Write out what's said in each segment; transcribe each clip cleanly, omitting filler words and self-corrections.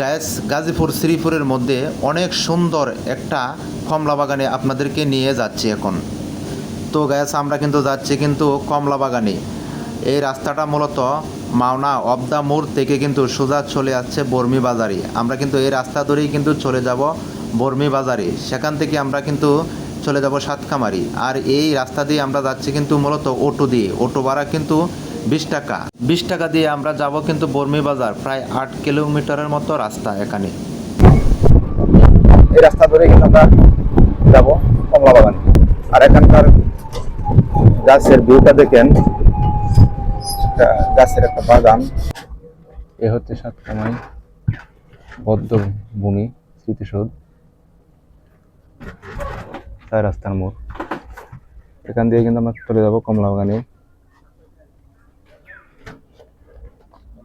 Guys Gazipur শ্রীপুরের মধ্যে অনেক সুন্দর একটা কমলা বাগানে আপনাদেরকে নিয়ে যাচ্ছি এখন। তো গায়েস আমরা কিন্তু যাচ্ছি কিন্তু কমলা বাগানে। এই রাস্তাটা মূলত মাওনা অফ দ্য মোড় থেকে কিন্তু সোজা চলে আসছে বর্মি বাজারে। আমরা কিন্তু এই রাস্তা ধরেই কিন্তু চলে যাব বর্মি বাজারে, সেখান থেকে আমরা কিন্তু চলে যাব সাতকামারি। আর এই রাস্তা দিয়ে আমরা যাচ্ছি কিন্তু মূলত অটো দিয়ে, অটো ভাড়া কিন্তু 20 টাকা। 20 টাকা দিয়ে আমরা যাব কিন্তু বর্মি বাজার, প্রায় 8 কিলোমিটারের মতো রাস্তা এখানে। এই রাস্তা ধরে কিন্তু আমরা যাবো কমলা বাগানে। আর এখানকার গাছের ভিউটা দেখেন, গাছের একটা বাগান। এ হচ্ছে সাতকামাই বদ্ধ ভূমি স্মৃতিসৌধ, তাই রাস্তার মোড়। এখান দিয়ে কিন্তু আমরা চলে যাবো কমলা বাগানে।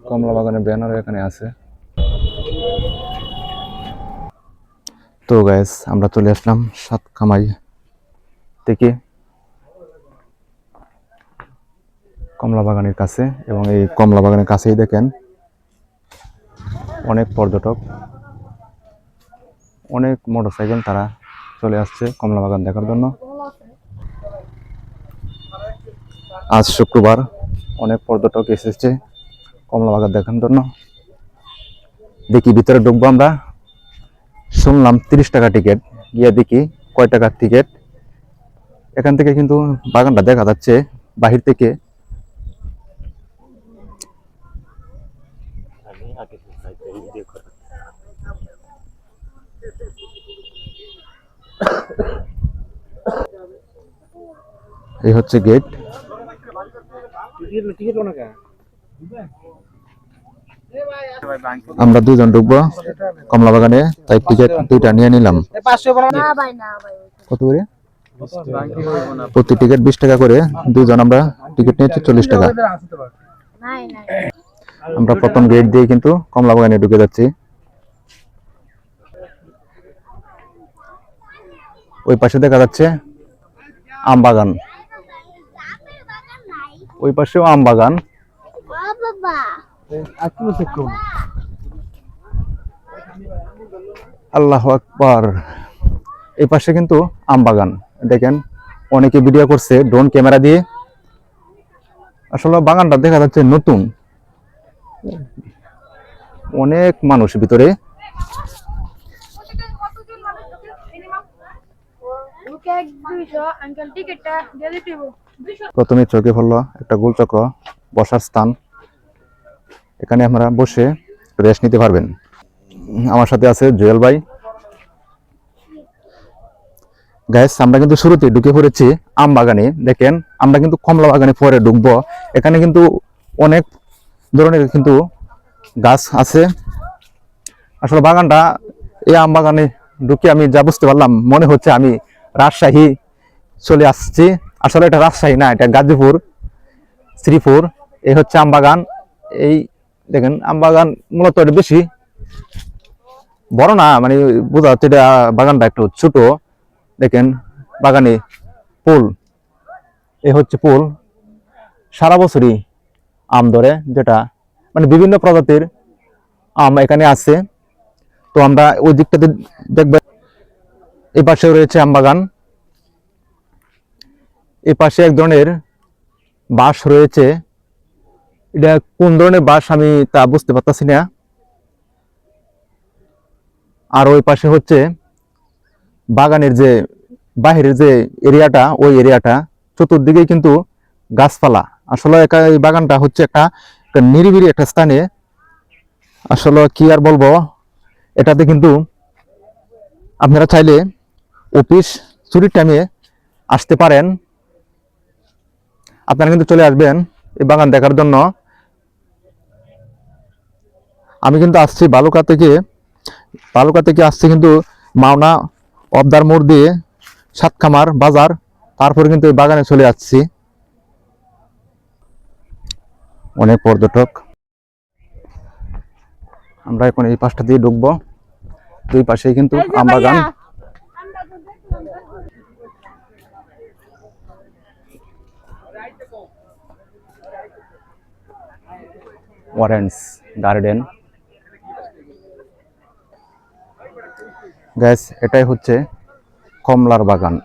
কমলা বাগানের ব্যানার এখানে আছে। তো গাইস আমরা চলে আসলাম সাতকামাই থেকে কমলা বাগানের কাছে, এবং এই কমলা বাগানের কাছেই দেখেন অনেক পর্যটক, অনেক মোটরসাইকেল, তারা চলে আসছে কমলা বাগান দেখার জন্য। আজ শুক্রবার অনেক পর্যটক এসেছে কমলা বাগান দেখার জন্য। দেখি ভিতরে ঢুকবো আমরা। শুনলাম 30 টাকা টিকিট, গিয়ে দেখি কয় টাকার টিকিট। এখান থেকে কিন্তু বাগানটা দেখা যাচ্ছে বাহির থেকে। এই হচ্ছে গেট। আমরা দুজন ঢুকবো কমলা বাগানে, তাই টিকিট 2টা নিয়ে নিলাম। কত করে? প্রতি টিকিট 20 টাকা করে। দুজন আমরা টিকিট নিয়েছি 40 টাকা। আমরা প্রথম গেট দিয়ে কিন্তু কমলা বাগানে ঢুকে যাচ্ছি। ওই পাশে দেখা যাচ্ছে আম বাগান, ওই পাশেও আম বাগান। আল্লাহু আকবার। এই পাশে কিন্তু আম বাগান দেখেন, অনেকে ভিডিও করছে ড্রোন ক্যামেরা দিয়ে। আসলে বাগানটা দেখা যাচ্ছে নতুন, অনেক মানুষ ভিতরে। প্রথমে চোখে পড়লো একটা গোলচক্র বসার স্থান। এখানে আমরা বসে রেস্ট নিতে পারবেন। আমার সাথে আছে জুয়েল ভাই। গাইস আমরা কিন্তু শুরুতে ঢুকে পড়েছি আম বাগানে। দেখেন আমরা কিন্তু কমলা বাগানে পরে ঢুকবো। এখানে কিন্তু অনেক ধরনের কিন্তু গাছ আছে। আসলে বাগানটা, এই আম বাগানে ঢুকে আমি যা বুঝতে পারলাম, মনে হচ্ছে আমি রাজশাহী চলে আসছি। আসলে এটা রাজশাহী না, এটা গাজীপুর শ্রীপুর। এই হচ্ছে আম বাগান। এই দেখেন আম বাগান মূলত এটা বেশি বড় না, মানে বোঝা যাচ্ছে এটা বাগানটা একটু ছোট। দেখেন বাগানে ফুল, এ হচ্ছে ফুল। সারা বছরই আম ধরে, যেটা মানে বিভিন্ন প্রজাতির আম এখানে আছে। তো আমরা ওই দিকটাতে দেখব। এই পাশে রয়েছে আম বাগান। এই পাশে এক ধরনের বাঁশ রয়েছে। এটা কোন ধরনের বাঁশ আমি তা বুঝতে পারতেছি না। আর ওই পাশে হচ্ছে বাগানের যে বাহিরের যে এরিয়াটা, ওই এরিয়াটা চতুর্দিকে কিন্তু গাছপালা। আসলে এই বাগানটা হচ্ছে একটা নিরিবিলি একটা স্থানে। আসলে কি আর বলবো, এটাতে কিন্তু আপনারা চাইলে অফিস ছুটির টাইমে আসতে পারেন। আপনারা কিন্তু চলে আসবেন এই বাগান দেখার জন্য। আমি কিন্তু আসছি বালুকা থেকে। বালুকা থেকে আসছি কিন্তু মাওনা অবদার মোড় দিয়ে সাতখামার বাজার, তারপরে কিন্তু এই বাগানে চলে আসছি। অনেক পর্যটক। আমরা এখন এই পাশটা দিয়ে ঢুকবো। দুই পাশেই কিন্তু আম বাগান। Orange garden. গ্যাস এটাই হচ্ছে কমলার বাগান।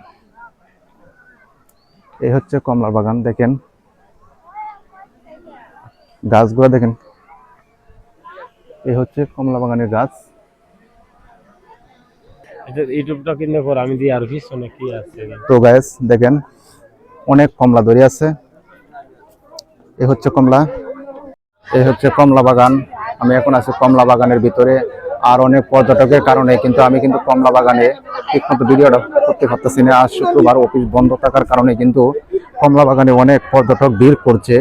এই হচ্ছে কমলার বাগান, দেখেন গাছগুলো দেখেন, এই হচ্ছে কমলা বাগানের গাছ। ইউটিউবটা কিনে পর আমি দিয়ে আর পিছনে কি আছে তো গ্যাস দেখেন অনেক কমলা ধরে আছে। এই হচ্ছে কমলা, এই হচ্ছে কমলা বাগান। আমি এখন আছি কমলা বাগানের ভিতরে। আর অনেক পর্যটকের কারণে কিন্তু আমি কিন্তু কমলা বাগানে ঠিকমতো ভিডিওটা করতে পারতেছি না। আজ শুক্রবার অফিস বন্ধ থাকার কারণে কিন্তু কমলা বাগানে অনেক পর্যটক ভিড় করছে।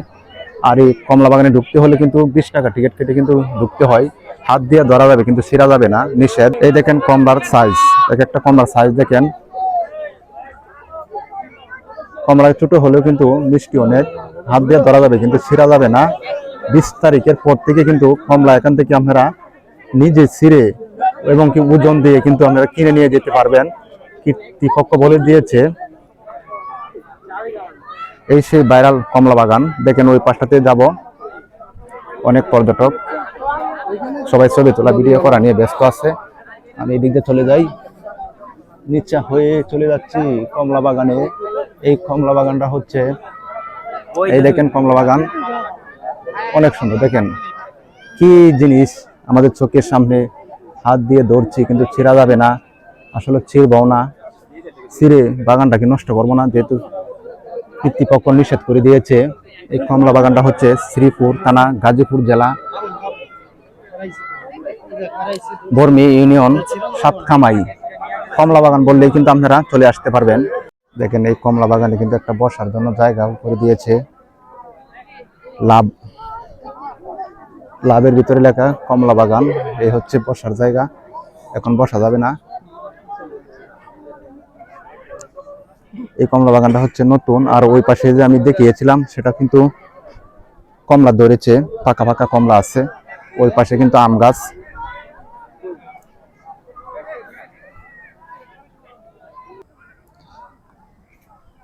আর এই কমলা বাগানে ঢুকতে হলে কিন্তু 20 টাকা টিকিট কেটে কিন্তু ঢুকতে হয়। হাত দিয়ে ধরা যাবে কিন্তু ছিঁড়া যাবে না, নিষেধ। এই দেখেন কমলার সাইজ, এক একটা কমলার সাইজ দেখেন। কমলা ছোট হলেও কিন্তু মিষ্টি অনেক, হাত দিয়ে ধরা যাবে কিন্তু ছিঁড়া যাবে না। 20 তারিখের পর থেকে কিন্তু কমলা এখান থেকে আপনারা নিজে ছিঁড়ে এবং কি ওজন দিয়ে কিন্তু আপনারা কিনে নিয়ে যেতে পারবেন। কর্তৃপক্ষ বলে দিয়েছে। এই সেই ভাইরাল কমলা বাগান, দেখেন ওই পাশটাতে যাব, অনেক পর্যটক সবাই ছবি তোলা ভিডিও করা নিয়ে ব্যস্ত আছে। আমি এদিক দিয়ে চলে যাই, নিচা হয়ে চলে যাচ্ছি কমলা বাগানে। এই কমলা বাগানটা হচ্ছে, এই দেখেন কমলা বাগান অনেক সুন্দর। দেখেন কি জিনিস আমাদের চোখের সামনে, হাত দিয়ে ধরছি কিন্তু ছিঁড়া যাবে না। আসলে ছিঁড়বও না, ছিঁড়ে বাগানটাকে নষ্ট করবো না, যেহেতু কর্তৃপক্ষ নিষেধ করে দিয়েছে। এই কমলা বাগানটা হচ্ছে শ্রীপুর থানা, গাজীপুর জেলা, বর্মি ইউনিয়ন, সাতখামাই। কমলা বাগান বললেই কিন্তু আপনারা চলে আসতে পারবেন। দেখেন এই কমলা বাগানে কিন্তু একটা বসার জন্য জায়গা করে দিয়েছে, লাভ, লাভের ভিতরে লেখা কমলা বাগান। এই হচ্ছে বসার জায়গা, এখন বসা যাবে না। এই কমলা বাগানটা হচ্ছে নতুন। আর ওই পাশে যে আমি দেখিয়েছিলাম সেটা কিন্তু কমলা ধরেছে, ফাঁকা ফাঁকা কমলা আছে। ওই পাশে কিন্তু আম গাছ।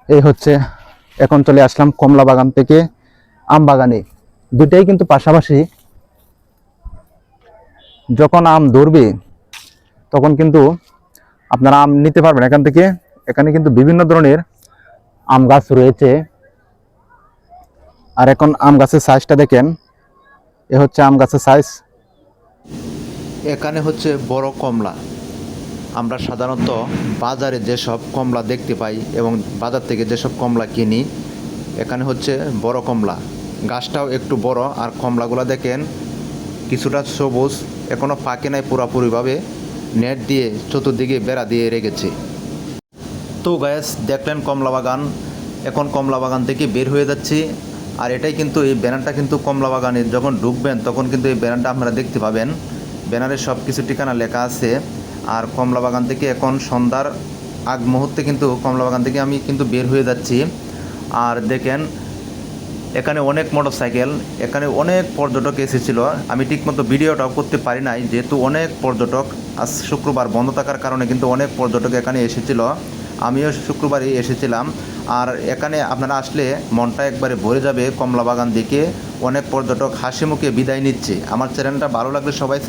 এই হচ্ছে, এখন চলে আসলাম কমলা বাগান থেকে আম বাগানে। দুটাই কিন্তু পাশাপাশি। যখন আম ধরবে তখন কিন্তু আপনারা আম নিতে পারবেন এখান থেকে। এখানে কিন্তু বিভিন্ন ধরনের আম গাছ রয়েছে। আর এখন আম গাছের সাইজটা দেখেন, এ হচ্ছে আম গাছের সাইজ। এখানে হচ্ছে বড় কমলা। আমরা সাধারণত বাজারে যেসব কমলা দেখতে পাই এবং বাজার থেকে যেসব কমলা কিনি, এখানে হচ্ছে বড় কমলা। গাছটাও একটু বড়। আর কমলাগুলো দেখেন কিছুটা সবুজ, এখনও পাকে নাই পুরোপুরিভাবে, নেট দিয়ে চতুর্দিকে বেড়া দিয়ে রেখেছে। তো গায়েস দেখলেন কমলা বাগান। এখন কমলা বাগান থেকে বের হয়ে যাচ্ছি। আর এটাই কিন্তু, এই ব্যানারটা কিন্তু কমলা বাগানে যখন ঢুকবেন তখন কিন্তু এই ব্যানারটা আপনারা দেখতে পাবেন। ব্যানারে সব কিছু ঠিকানা লেখা আছে। আর কমলা বাগান থেকে এখন সন্ধ্যার আগ মুহূর্তে কিন্তু কমলা বাগান থেকে আমি কিন্তু বের হয়ে যাচ্ছি। আর দেখেন এখানে অনেক মোটরসাইকেল, এখানে অনেক পর্যটক এসেছিল। আমি ঠিকমতো ভিডিওটাও করতে পারি নাই, যেহেতু অনেক পর্যটক। আজ শুক্রবার বন্ধ থাকার কারণে কিন্তু অনেক পর্যটক এখানে এসেছিল। আমিও শুক্রবারই এসেছিলাম। আর এখানে আপনারা আসলে মনটা একবারে ভরে যাবে কমলা বাগান দেখে। অনেক পর্যটক হাসি মুখে বিদায় নিচ্ছে। আমার চ্যানেলটা ভালো লাগলে সবাই